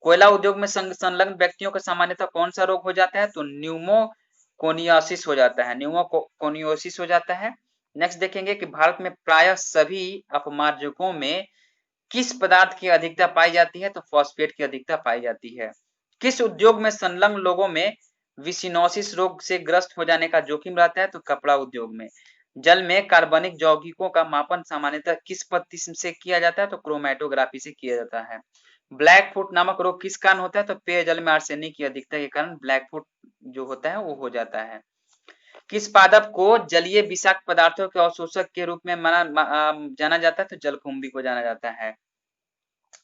कोयला उद्योग में संलग्न व्यक्तियों को सामान्यतः कौन सा रोग हो जाता है? तो न्यूमोकोनियासिस हो जाता है, न्यूमोकोनियोसिस हो जाता है। नेक्स्ट देखेंगे कि भारत में प्रायः सभी अपमार्जकों में किस पदार्थ की अधिकता पाई जाती है? तो फॉस्फेट की अधिकता पाई जाती है। किस उद्योग में संलग्न लोगों में विसिनोसिस रोग से ग्रस्त हो जाने का जोखिम रहता है? तो कपड़ा उद्योग में। जल में कार्बनिक यौगिकों का मापन सामान्यतः किस पद्धति से किया जाता है? तो क्रोमैटोग्राफी से किया जाता है। ब्लैक फुट नामक रोग किस कारण होता है? तो पेयजल में आर्सेनिक की अधिकता के कारण ब्लैक फुट जो होता है वो हो जाता है। किस पादप को जलीय विषाक्त पदार्थों के अवशोषक के रूप में जाना जाता है? तो जलकुंभी को जाना जाता है।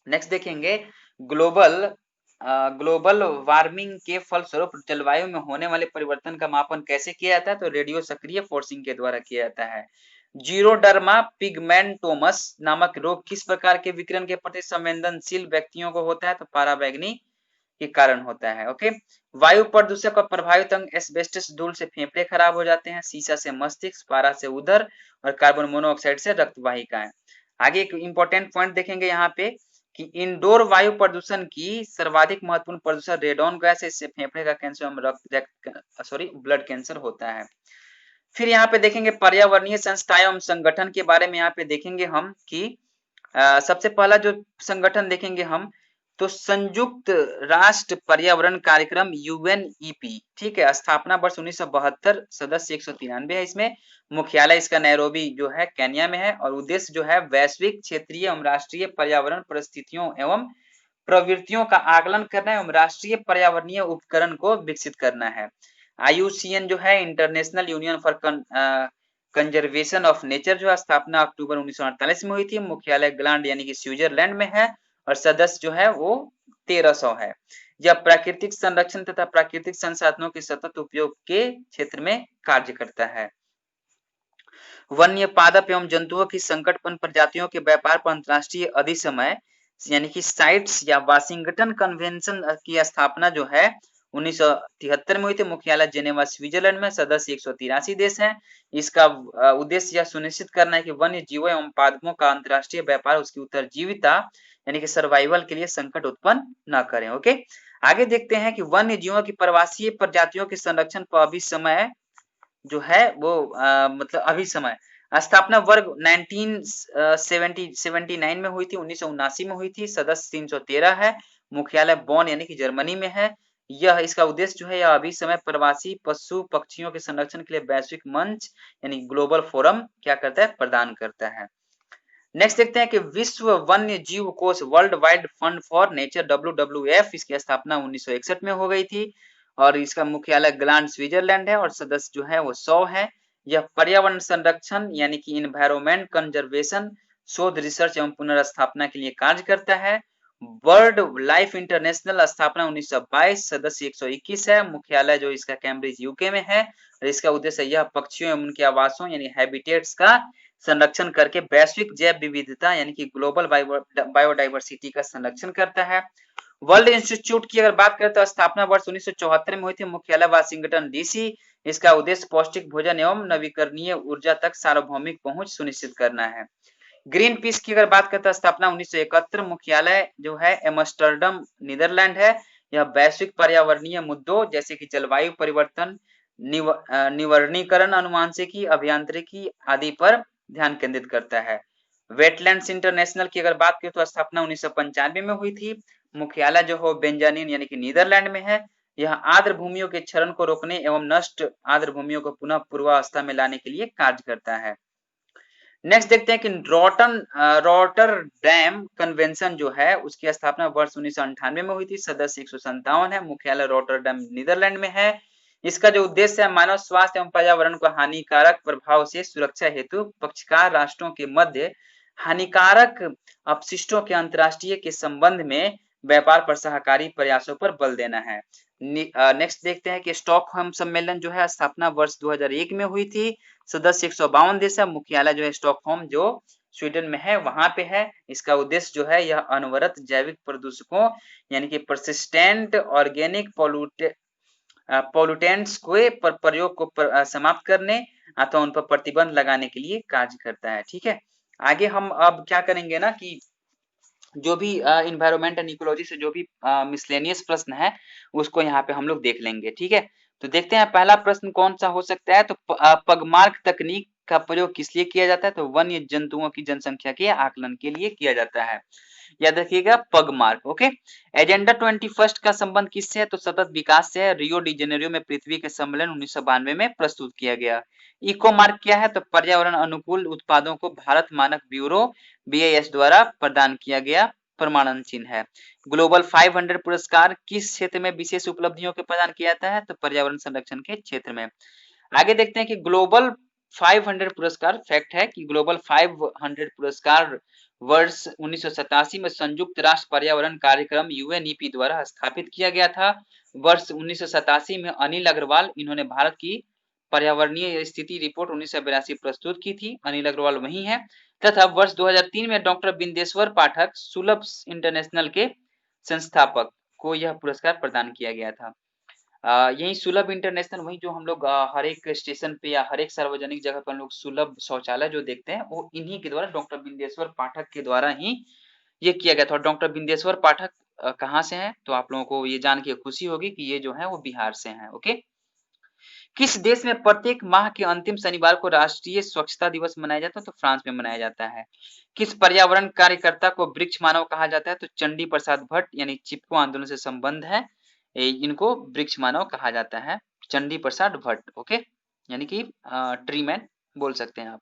नेक्स्ट देखेंगे ग्लोबल वार्मिंग के फलस्वरूप जलवायु में होने वाले परिवर्तन का मापन कैसे किया जाता है? तो रेडियो सक्रिय फोर्सिंग के द्वारा किया जाता है। जीरोडर्मा पिगमेंटोमस नामक रोग किस प्रकार के विकिरण के प्रति संवेदनशील व्यक्तियों को होता है? तो पाराबैंगनी के कारण होता है। ओके, वायु प्रदूषक और प्रभावित अंग एस्बेस्टस धूल से फेफड़े खराब हो जाते हैं, सीसा से मस्तिष्क, पारा से उदर और कार्बन मोनोऑक्साइड से रक्त वाहिकाएं। आगे एक इंपॉर्टेंट पॉइंट देखेंगे यहाँ पे कि इंडोर वायु प्रदूषण की सर्वाधिक महत्वपूर्ण प्रदूषण रेडॉन गैस है, इससे फेफड़े का कैंसर एवं ब्लड कैंसर होता है। फिर यहाँ पे देखेंगे पर्यावरणीय संस्थाएं एवं संगठन के बारे में यहाँ पे देखेंगे हम कि सबसे पहला जो संगठन देखेंगे हम तो संयुक्त राष्ट्र पर्यावरण कार्यक्रम यूएनईपी, ठीक है, स्थापना वर्ष 1972, सदस्य 193 है इसमें, मुख्यालय इसका नैरोबी जो है केन्या में है और उद्देश्य जो है वैश्विक, क्षेत्रीय एवं राष्ट्रीय पर्यावरण परिस्थितियों एवं प्रवृत्तियों का आकलन करना एवं राष्ट्रीय पर्यावरणीय उपकरण को विकसित करना है। IUCN जो है international union for conservation of nature जो है स्थापना अक्टूबर 1948 में हुई थी, मुख्यालय ग्लांड यानी कि स्विट्जरलैंड में है और सदस्य जो है वो 1300 है। यह प्राकृतिक संरक्षण तथा प्राकृतिक संसाधनों के सतत उपयोग के क्षेत्र में कार्य करता है। वन्य पादप एवं जंतुओं की संकटपूर्ण प्रजातियों के व्यापार पर अंतरराष्ट्रीय अधिसमय यानी कि साइट्स या वाशिंगटन कन्वेंशन की स्थापना जो है 1973 में हुई थी, मुख्यालय जेनेवा स्विट्जरलैंड में, सदस्य 183 देश हैं। इसका उद्देश्य यह सुनिश्चित करना है कि वन्य जीवों एवं पादपों का अंतरराष्ट्रीय व्यापार उसकी उत्तरजीविता यानी कि सर्वाइवल के लिए संकट उत्पन्न न करें। ओके, आगे देखते हैं कि वन्य जीवों की प्रवासीय प्रजातियों के संरक्षण पर अभी समय जो है वो मतलब अभी समय स्थापना वर्ग 1979 में हुई थी, 1979 में हुई थी, सदस्य 313 है, मुख्यालय बॉन यानी कि जर्मनी में है। यह इसका उद्देश्य जो है यह अभी समय प्रवासी पशु पक्षियों के संरक्षण के लिए वैश्विक मंच यानी ग्लोबल फोरम क्या करता है, प्रदान करता है। नेक्स्ट देखते हैं कि विश्व वन्य जीव कोष world wide fund for nature WWF इसकी स्थापना 1961 में हो गई थी और इसका मुख्यालय ग्लांड स्विट्जरलैंड है और सदस्य जो है वो 100 है। यह पर्यावरण संरक्षण यानी कि इन्वायरमेंट कंजर्वेशन, शोध, रिसर्च एवं पुनर्स्थापना के लिए कार्य करता है। वर्ल्ड लाइफ इंटरनेशनल स्थापना 1922, सदस्य 121 है, मुख्यालय जो इसका कैम्ब्रिज यूके में है और इसका उद्देश्य यह पक्षियों एवं उनके आवासों यानी हैबिटेट्स का संरक्षण करके वैश्विक जैव विविधता यानी कि ग्लोबल बायोडाइवर्सिटी का संरक्षण करता है। वर्ल्ड इंस्टीट्यूट की अगर बात करें तो स्थापना वर्ष 1974 में हुई थी, मुख्यालय वाशिंगटन DC, इसका उद्देश्य पौष्टिक भोजन एवं नवीकरणीय ऊर्जा तक सार्वभौमिक पहुंच सुनिश्चित करना है। ग्रीन पीस की अगर बात करें तो स्थापना 1971, मुख्यालय जो है एम्स्टर्डम नीदरलैंड है। यह वैश्विक पर्यावरणीय मुद्दों जैसे कि जलवायु परिवर्तन, निवर्णीकरण, अनुवांशिकी, अभियांत्रिकी आदि पर ध्यान केंद्रित करता है। वेटलैंड्स इंटरनेशनल की अगर बात करें तो स्थापना 1995 में हुई थी, मुख्यालय जो हो बेंजानिन यानी कि नीदरलैंड में है। यह आर्द्र भूमियों के क्षरण को रोकने एवं नष्ट आर्द्र भूमियों को पुनः पूर्वावस्था में लाने के लिए कार्य करता है। नेक्स्ट देखते हैं कि रॉटरडैम कन्वेंशन जो है उसकी स्थापना वर्ष 1998 में हुई थी। सदस्य 157 है। मुख्यालय रॉटरडैम नीदरलैंड में है। इसका जो उद्देश्य है मानव स्वास्थ्य एवं पर्यावरण को हानिकारक प्रभाव से सुरक्षा हेतु पक्षकार राष्ट्रों के मध्य हानिकारक अपशिष्टों के अंतर्राष्ट्रीय के संबंध में व्यापार पर सहकारी प्रयासों पर बल देना है। नेक्स्ट देखते हैं कि स्टॉकहोम सम्मेलन जो है स्थापना वर्ष 2001 में हुई थी। सदस्य 152 देश है। मुख्यालय जो है स्टॉकहोम जो स्वीडन में है वहां पे है। इसका उद्देश्य जो है यह अनवरत जैविक प्रदूषकों यानी कि परसिस्टेंट ऑर्गेनिक पोल्यूटेंट्स के प्रयोग को समाप्त करने अथवा उन पर प्रतिबंध लगाने के लिए कार्य करता है। ठीक है, आगे हम अब क्या करेंगे ना कि जो भी इन्वायरमेंट एंड इकोलॉजी से जो भी मिसलेनियस प्रश्न है उसको यहाँ पे हम लोग देख लेंगे। ठीक है, तो देखते हैं पहला प्रश्न कौन सा हो सकता है। तो पगमार्क तकनीक का प्रयोग किस लिए किया जाता है? तो वन्य जंतुओं की जनसंख्या के आकलन के लिए किया जाता है। याद रखिएगा पगमार्क। ओके, एजेंडा 21 का संबंध किससे है? तो सतत विकास से है। रियो डी जेनेरियो में पृथ्वी के सम्मेलन 1992 में प्रस्तुत किया गया। इको मार्क क्या है? तो पर्यावरण अनुकूल उत्पादों को भारत मानक ब्यूरो BIS द्वारा प्रदान किया गया प्रमाणन चिन्ह है। ग्लोबल 500 पुरस्कार किस क्षेत्र में विशेष उपलब्धियों के प्रदान किया जाता है? तो पर्यावरण संरक्षण के क्षेत्र में। आगे देखते हैं कि ग्लोबल 500 पुरस्कार, फैक्ट है कि ग्लोबल 500 पुरस्कार वर्ष 1987 में संयुक्त राष्ट्र पर्यावरण कार्यक्रम UNEP द्वारा स्थापित किया गया था। वर्ष 1987 में अनिल अग्रवाल इन्होंने भारत की पर्यावरणीय स्थिति रिपोर्ट 1982 प्रस्तुत की थी। अनिल अग्रवाल वही है। तथा वर्ष 2003 में डॉक्टर बिंदेश्वर पाठक सुलभ इंटरनेशनल के संस्थापक को यह पुरस्कार प्रदान किया गया था। यही सुलभ इंटरनेशनल, वही जो हम लोग हर एक स्टेशन पे या हर एक सार्वजनिक जगह पर हम लोग सुलभ शौचालय जो देखते हैं वो इन्हीं के द्वारा डॉक्टर बिंदेश्वर पाठक के द्वारा ही ये किया गया था। डॉक्टर बिंदेश्वर पाठक कहाँ से हैं? तो आप लोगों को ये जान के खुशी होगी कि ये जो है वो बिहार से हैं। ओके, किस देश में प्रत्येक माह के अंतिम शनिवार को राष्ट्रीय स्वच्छता दिवस मनाया जाता है? तो फ्रांस में मनाया जाता है। किस पर्यावरण कार्यकर्ता को वृक्ष मानव कहा जाता है? तो चंडी प्रसाद भट्ट यानी चिपको आंदोलन से संबंध है, इनको वृक्ष मानव कहा जाता है। चंडी प्रसाद भट्ट। ओके, यानी कि ट्री मैन बोल सकते हैं आप।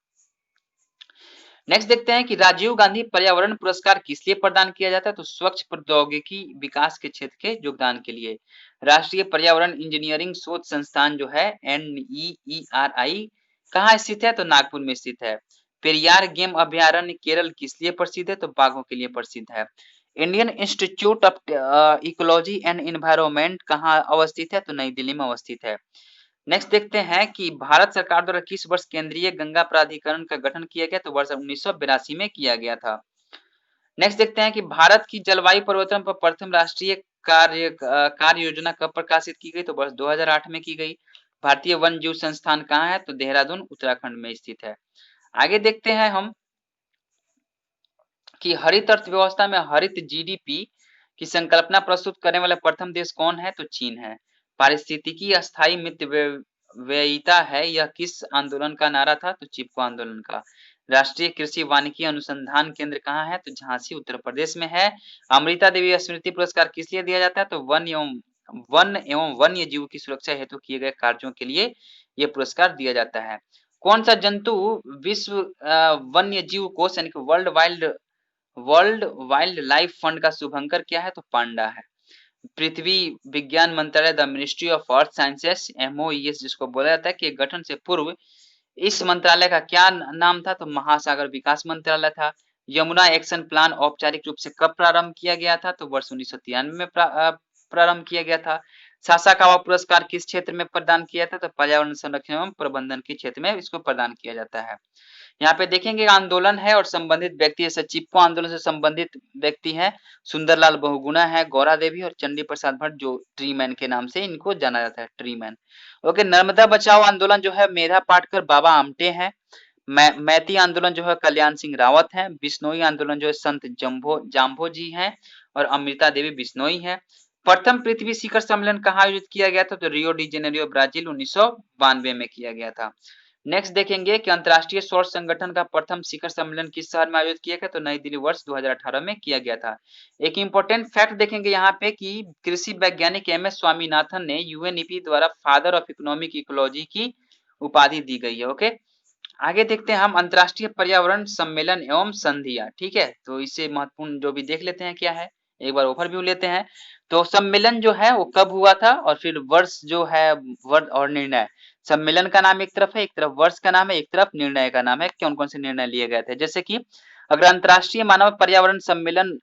नेक्स्ट देखते हैं कि राजीव गांधी पर्यावरण पुरस्कार किस लिए प्रदान किया जाता है? तो स्वच्छ प्रौद्योगिकी विकास के क्षेत्र के योगदान के लिए। राष्ट्रीय पर्यावरण इंजीनियरिंग शोध संस्थान जो है NEERI कहाँ स्थित है? तो नागपुर में स्थित है। पेरियार गेम अभ्यारण्य केरल किस लिए प्रसिद्ध है? तो बाघों के लिए प्रसिद्ध है। Indian institute of ecology and environment कहाँ अवस्थित है? तो नई दिल्ली में अवस्थित है। नेक्स्ट देखते हैं कि भारत सरकार द्वारा किस वर्ष केंद्रीय गंगा प्राधिकरण का गठन किया गया? तो वर्ष 1982 में किया गया था। नेक्स्ट देखते हैं कि भारत की जलवायु परिवर्तन पर प्रथम राष्ट्रीय कार्य योजना कब प्रकाशित की गई? तो वर्ष 2008 में की गई। भारतीय वन जीव संस्थान कहाँ है? तो देहरादून उत्तराखंड में स्थित है। आगे देखते हैं हम कि हरित अर्थव्यवस्था में हरित GDP की संकल्पना प्रस्तुत करने वाला प्रथम देश कौन है? तो चीन है। पारिस्थितिकी अस्थायी मित्र व्ययिता है, यह किस आंदोलन का नारा था? तो चिपको आंदोलन का। राष्ट्रीय कृषि वानिकी अनुसंधान केंद्र कहाँ है? तो झांसी उत्तर प्रदेश में है। अमृता देवी स्मृति पुरस्कार किस लिए दिया जाता है? तो वन एवं वन्य जीव की सुरक्षा हेतु किए गए कार्यों के लिए यह पुरस्कार दिया जाता है। कौन सा जंतु विश्व वन्य जीव कोष यानी कि वर्ल्ड वाइल्ड लाइफ फंड का शुभंकर क्या है? तो पांडा है। पृथ्वी विज्ञान मंत्रालय the ministry of earth sciences MOES जिसको बोला जाता है कि गठन से पूर्व इस मंत्रालय का क्या नाम था? तो महासागर विकास मंत्रालय था। यमुना एक्शन प्लान औपचारिक रूप से कब प्रारंभ किया गया था? तो वर्ष 1993 में प्रारंभ किया गया था। सासाकावा पुरस्कार किस क्षेत्र में प्रदान किया था? तो पर्यावरण संरक्षण एवं प्रबंधन के क्षेत्र में इसको प्रदान किया जाता है। यहाँ पे देखेंगे आंदोलन है और संबंधित व्यक्ति जैसे चिपको आंदोलन से संबंधित व्यक्ति हैं सुंदरलाल बहुगुणा है, गौरा देवी और चंडी प्रसाद भट्ट जो ट्री मैन के नाम से इनको जाना जाता है, ट्री मैन। ओके, नर्मदा बचाओ आंदोलन जो है मेधा पाटकर बाबा आमटे हैं। मैती आंदोलन जो है कल्याण सिंह रावत है। बिश्नोई आंदोलन जो है संत जाम्भो जी हैं और अमृता देवी बिश्नोई है। प्रथम पृथ्वी शिखर सम्मेलन कहाँ आयोजित किया गया था? तो रियो डी जेनेरियो ब्राजील 1992 में किया गया था। नेक्स्ट देखेंगे कि अंतरराष्ट्रीय सौर संगठन का प्रथम शिखर सम्मेलन किस शहर में आयोजित किया गया? तो नई दिल्ली वर्ष 2018 में किया गया था। एक इंपॉर्टेंट फैक्ट देखेंगे यहाँ पे कि कृषि वैज्ञानिक MS स्वामीनाथन ने UNEP द्वारा फादर ऑफ इकोनॉमिक इकोलॉजी की उपाधि दी गई है। ओके, आगे देखते हैं हम अंतर्राष्ट्रीय पर्यावरण सम्मेलन एवं संधियां। ठीक है, तो इससे महत्वपूर्ण जो भी देख लेते हैं क्या है, एक बार ओवरव्यू लेते हैं। तो सम्मेलन जो है वो कब हुआ था और फिर वर्ष जो है, वर्ष और निर्णय। सम्मेलन का नाम एक तरफ है, एक तरफ वर्ष का नाम है, एक तरफ निर्णय का नाम है, कौन कौन से निर्णय लिए गए थे। जैसे कि अगर अंतर्राष्ट्रीय मानव पर्यावरण सम्मेलन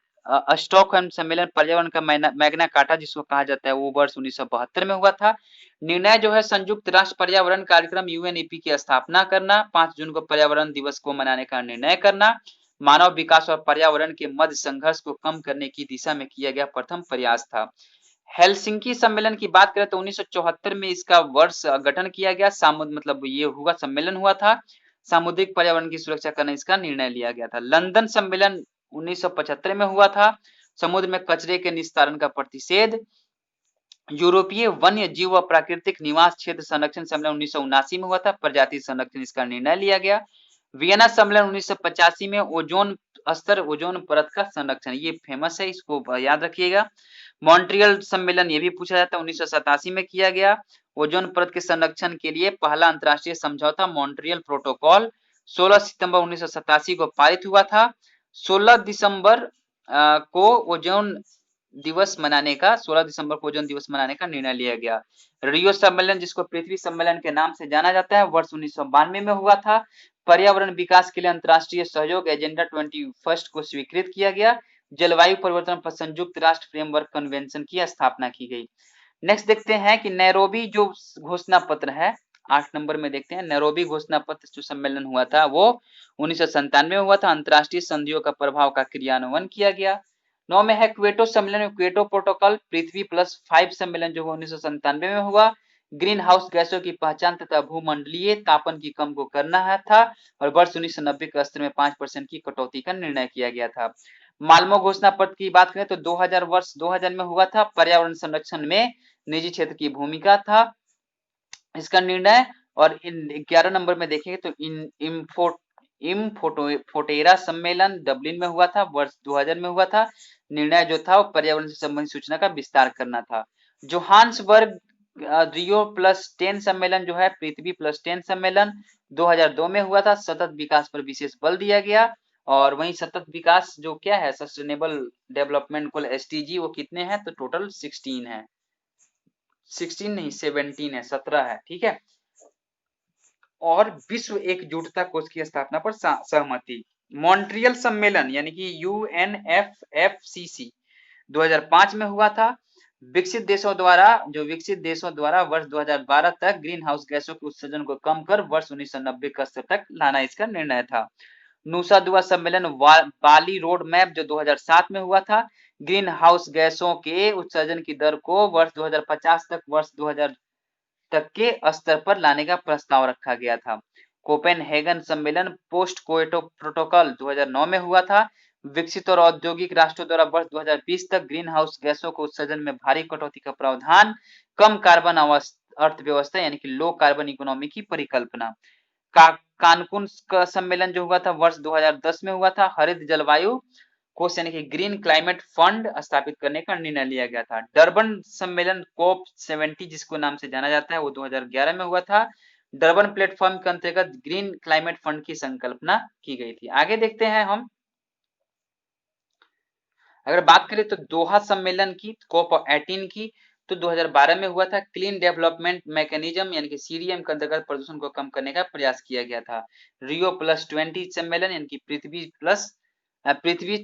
स्टॉकहोम सम्मेलन पर्यावरण का मैग्ना कार्टा जिसको कहा जाता है, वो वर्ष 1972 में हुआ था। निर्णय जो है संयुक्त राष्ट्र पर्यावरण कार्यक्रम यूएनईपी की स्थापना करना, 5 जून को पर्यावरण दिवस को मनाने का निर्णय करना, मानव विकास और पर्यावरण के मध्य संघर्ष को कम करने की दिशा में किया गया प्रथम प्रयास था। हेलसिंकी सम्मेलन की बात करें तो 1974 में इसका वर्ष गठन किया गया, मतलब ये हुआ, सम्मेलन हुआ था। सामुद्रिक पर्यावरण की सुरक्षा करने इसका निर्णय लिया गया था। लंदन सम्मेलन 1975 में हुआ था, समुद्र में कचरे के निस्तारण का प्रतिषेध। यूरोपीय वन्य जीव व प्राकृतिक निवास क्षेत्र संरक्षण सम्मेलन 1979 में हुआ था, प्रजाति संरक्षण इसका निर्णय लिया गया। वियना सम्मेलन 1985 में ओजोन स्तर, ओजोन परत का संरक्षण, ये फेमस है, इसको याद रखिएगा। मॉन्ट्रियल सम्मेलन ये भी पूछा जाता है, 1987 में किया गया। ओजोन परत के संरक्षण के लिए पहला अंतरराष्ट्रीय समझौता मॉन्ट्रियल प्रोटोकॉल 16 सितंबर 1987 को पारित हुआ था। 16 दिसंबर को ओजोन दिवस मनाने का 16 दिसंबर को ओजोन दिवस मनाने का निर्णय लिया गया। रियो सम्मेलन जिसको पृथ्वी सम्मेलन के नाम से जाना जाता है, वर्ष 1992 में हुआ था। पर्यावरण विकास के लिए अंतरराष्ट्रीय सहयोग एजेंडा 21 को स्वीकृत किया गया। जलवायु परिवर्तन पर संयुक्त राष्ट्र फ्रेमवर्क कन्वेंशन की स्थापना की गई। नेक्स्ट देखते हैं कि नैरोबी जो घोषणा पत्र है, 8 नंबर में देखते हैं। नैरोबी घोषणा पत्र जो सम्मेलन हुआ था वो 1997 में हुआ था। अंतरराष्ट्रीय संधियों का प्रभाव का क्रियान्वयन किया गया। 9 में है क्वेटो सम्मेलन, क्वेटो प्रोटोकॉल पृथ्वी +5 सम्मेलन जो 1997 में हुआ। ग्रीन हाउस गैसों की पहचान तथा भूमंडलीय तापन की कम को करना है था और वर्ष 1990 के स्तर में 5% की कटौती का निर्णय किया गया था। माल्मो घोषणा पत्र की बात करें तो 2000 में हुआ था। पर्यावरण संरक्षण में निजी क्षेत्र की भूमिका था इसका निर्णय। और 11 नंबर में देखेंगे तो फोटेरा सम्मेलन डबलिन में हुआ था, वर्ष 2000 में हुआ था। निर्णय जो था वो पर्यावरण से संबंधित सूचना का विस्तार करना था। जोहान्सबर्ग रियो +10 सम्मेलन जो है, पृथ्वी +10 सम्मेलन 2002 में हुआ था। सतत विकास पर विशेष बल दिया गया। और वहीं सतत विकास जो क्या है, सस्टेनेबल डेवलपमेंट गोल SDG, वो कितने हैं तो टोटल 16 है। 16 नहीं 17 है, 17 है, ठीक है। और विश्व एकजुटता कोष की स्थापना पर सहमति। मॉन्ट्रियल सम्मेलन यानी कि UNFFCC 2005 में हुआ था। विकसित देशों द्वारा वर्ष 2012 तक ग्रीन हाउस गैसों के उत्सर्जन को कम कर वर्ष 1990 का स्तर तक लाना इसका निर्णय था। नूसा दुआ सम्मेलन बाली रोड मैप जो 2007 में हुआ था, ग्रीन हाउस गैसों के उत्सर्जन की दर को वर्ष 2050 तक वर्ष 2000 तक के स्तर पर लाने का प्रस्ताव रखा गया था। कोपेनहेगन सम्मेलन पोस्ट क्योटो प्रोटोकॉल 2009 में हुआ था। विकसित और औद्योगिक राष्ट्रों द्वारा वर्ष 2020 तक ग्रीन हाउस गैसों को उत्सर्जन में भारी कटौती का प्रावधान, कम कार्बन अर्थव्यवस्था यानी कि लो कार्बन इकोनॉमी की परिकल्पना। कानकुन का सम्मेलन जो हुआ था वर्ष 2010 में हुआ था। हरित जलवायु कोष यानी कि ग्रीन क्लाइमेट फंड स्थापित करने का निर्णय लिया गया था। डरबन सम्मेलन COP70 जिसको नाम से जाना जाता है वो 2011 में हुआ था। डरबन प्लेटफॉर्म के अंतर्गत ग्रीन क्लाइमेट फंड की संकल्पना की गई थी। आगे देखते हैं हम, अगर बात करें तो दोहा सम्मेलन की, COP18 की, तो 2012 में हुआ था। क्लीन डेवलपमेंट मैकेनिज्म यानी कि CDM के अंतर्गत प्रदूषण को कम करने का प्रयास किया गया था। रियो +20 सम्मेलन यानी कि पृथ्वी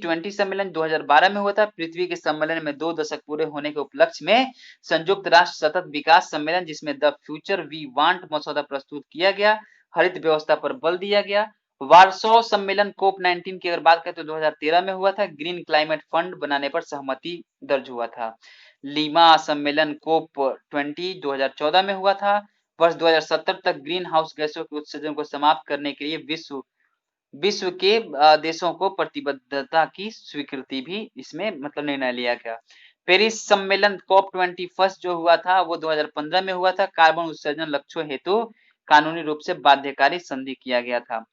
20 सम्मेलन 2012 में हुआ था। पृथ्वी के सम्मेलन में 2 दशक पूरे होने के उपलक्ष्य में संयुक्त राष्ट्र सतत विकास सम्मेलन जिसमें द फ्यूचर वी वांट मसौदा प्रस्तुत किया गया। हरित व्यवस्था पर बल दिया गया। वार्सो सम्मेलन COP19 की अगर बात करें तो 2013 में हुआ था। ग्रीन क्लाइमेट फंड बनाने पर सहमति दर्ज हुआ था। लीमा सम्मेलन COP20 2014 में हुआ था। वर्ष 2070 तक ग्रीन हाउस गैसों के उत्सर्जन को समाप्त करने के लिए विश्व के देशों को प्रतिबद्धता की स्वीकृति भी इसमें मतलब निर्णय लिया गया। पेरिस सम्मेलन COP21 जो हुआ था वो 2015 में हुआ था। कार्बन उत्सर्जन लक्ष्यों हेतु कानूनी रूप से बाध्यकारी संधि किया गया था।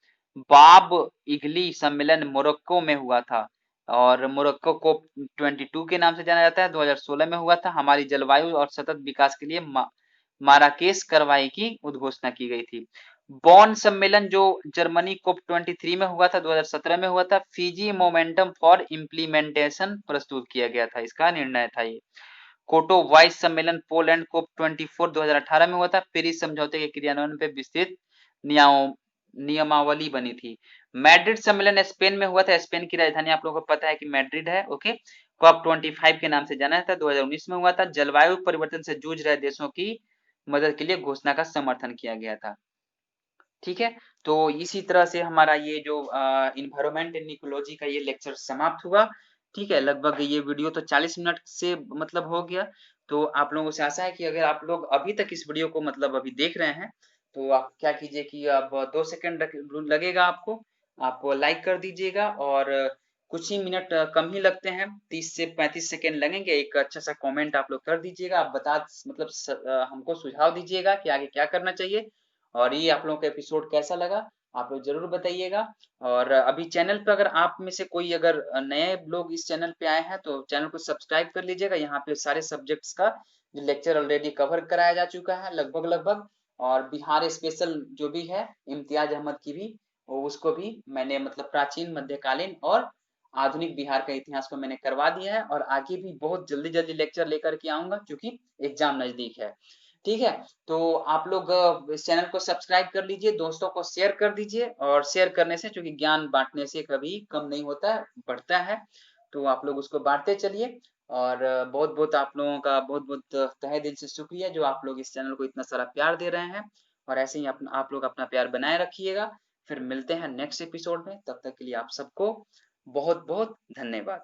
बाब इगली सम्मेलन मोरक्को में हुआ था और मोरक्को COP22 के नाम से जाना जाता है, 2016 में हुआ था। हमारी जलवायु और सतत विकास के लिए माराकेश कार्रवाई की उद्घोषणा की गई थी। बॉन सम्मेलन जो जर्मनी कोप 23 में हुआ था, 2017 में हुआ था, फिजी मोमेंटम फॉर इम्प्लीमेंटेशन प्रस्तुत किया गया था, इसका निर्णय था ये। कोटो वाइस सम्मेलन पोलैंड कोप 24 2018 में हुआ था, पेरिस समझौते के क्रियान्वयन पे विस्तृत नियमावली बनी थी। मैड्रिड सम्मेलन स्पेन में हुआ था, स्पेन की राजधानी आप लोगों को पता है कि मैड्रिड है, ओके। कॉप 25 के नाम से जाना जाता है, 2019 में हुआ था। जलवायु परिवर्तन से जूझ रहे देशों की मदद के लिए घोषणा का समर्थन किया गया था। ठीक है, तो इसी तरह से हमारा ये जो इन्वायरमेंट एंड इकोलॉजी का ये लेक्चर समाप्त हुआ। ठीक है, लगभग ये वीडियो तो 40 मिनट से मतलब हो गया। तो आप लोगों से आशा है कि अगर आप लोग अभी तक इस वीडियो को मतलब अभी देख रहे हैं, तो आप क्या कीजिए कि अब 2 सेकंड लगेगा आपको, आप लाइक कर दीजिएगा, और कुछ ही मिनट कम ही लगते हैं, 30 से 35 सेकंड लगेंगे। एक अच्छा सा कमेंट आप लोग कर दीजिएगा, आप बता मतलब हमको सुझाव दीजिएगा कि आगे क्या करना चाहिए, और ये आप लोगों का एपिसोड कैसा लगा आप लोग जरूर बताइएगा। और अभी चैनल पे अगर आप में से कोई अगर नए लोग इस चैनल पे आए हैं, तो चैनल को सब्सक्राइब कर लीजिएगा। यहाँ पे सारे सब्जेक्ट्स का जो लेक्चर ऑलरेडी कवर कराया जा चुका है लगभग लगभग, और बिहार स्पेशल जो भी है इम्तियाज अहमद की भी, उसको भी मैंने मतलब प्राचीन मध्यकालीन और आधुनिक बिहार का इतिहास को मैंने करवा दिया है, और आगे भी बहुत जल्दी जल्दी लेक्चर लेकर के आऊंगा क्योंकि एग्जाम नजदीक है। ठीक है, तो आप लोग इस चैनल को सब्सक्राइब कर लीजिए, दोस्तों को शेयर कर दीजिए, और शेयर करने से, क्योंकि ज्ञान बांटने से कभी कम नहीं होता है, बढ़ता है। तो आप लोग उसको बांटते चलिए। और बहुत बहुत आप लोगों का बहुत बहुत तहे दिल से शुक्रिया जो आप लोग इस चैनल को इतना सारा प्यार दे रहे हैं, और ऐसे ही आप लोग अपना प्यार बनाए रखिएगा। फिर मिलते हैं नेक्स्ट एपिसोड में, तब तक के लिए आप सबको बहुत बहुत धन्यवाद।